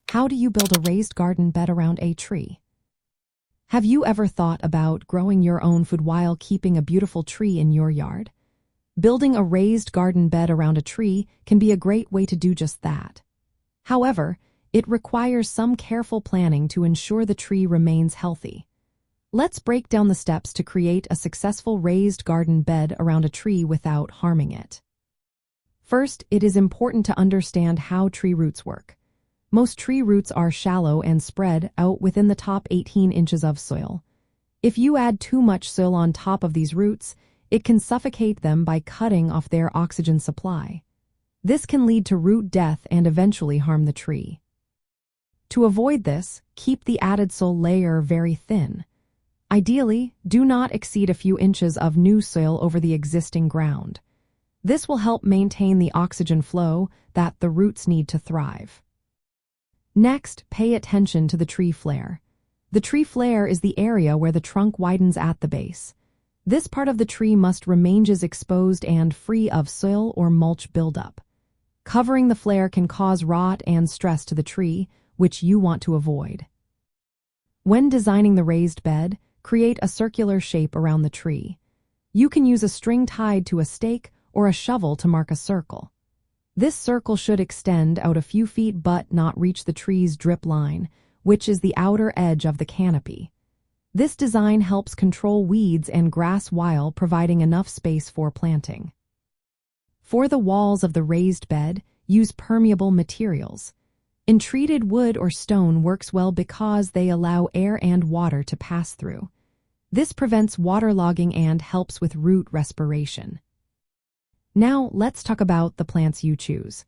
How do you build a raised garden bed around a tree? Have you ever thought about growing your own food while keeping a beautiful tree in your yard? Building a raised garden bed around a tree can be a great way to do just that. However, it requires some careful planning to ensure the tree remains healthy. Let's break down the steps to create a successful raised garden bed around a tree without harming it. First, it is important to understand how tree roots work. Most tree roots are shallow and spread out within the top 18 inches of soil. If you add too much soil on top of these roots, it can suffocate them by cutting off their oxygen supply. This can lead to root death and eventually harm the tree. To avoid this, keep the added soil layer very thin. Ideally, do not exceed a few inches of new soil over the existing ground. This will help maintain the oxygen flow that the roots need to thrive. Next, pay attention to the tree flare. The tree flare is the area where the trunk widens at the base. This part of the tree must remain exposed and free of soil or mulch buildup. Covering the flare can cause rot and stress to the tree, which you want to avoid. When designing the raised bed, create a circular shape around the tree. You can use a string tied to a stake or a shovel to mark a circle. This circle should extend out a few feet but not reach the tree's drip line, which is the outer edge of the canopy. This design helps control weeds and grass while providing enough space for planting. For the walls of the raised bed, use permeable materials. Treated wood or stone works well because they allow air and water to pass through. This prevents waterlogging and helps with root respiration. Now, let's talk about the plants you choose.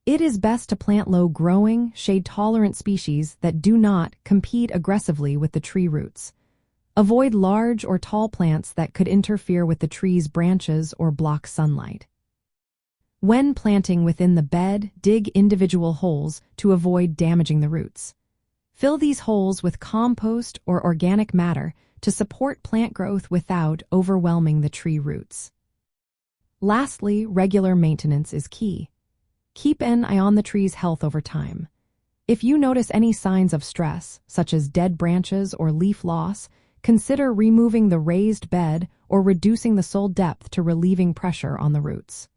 It is best to plant low-growing, shade-tolerant species that do not compete aggressively with the tree roots. Avoid large or tall plants that could interfere with the tree's branches or block sunlight. When planting within the bed, dig individual holes to avoid damaging the roots. Fill these holes with compost or organic matter to support plant growth without overwhelming the tree roots. Lastly, regular maintenance is key. Keep an eye on the tree's health over time. If you notice any signs of stress, such as dead branches or leaf loss, consider removing the raised bed or reducing the soil depth to relieving pressure on the roots.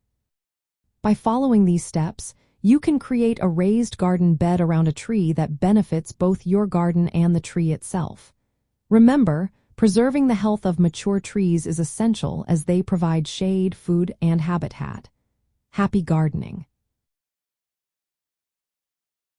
By following these steps, you can create a raised garden bed around a tree that benefits both your garden and the tree itself. Remember, preserving the health of mature trees is essential as they provide shade, food, and habitat. Happy gardening!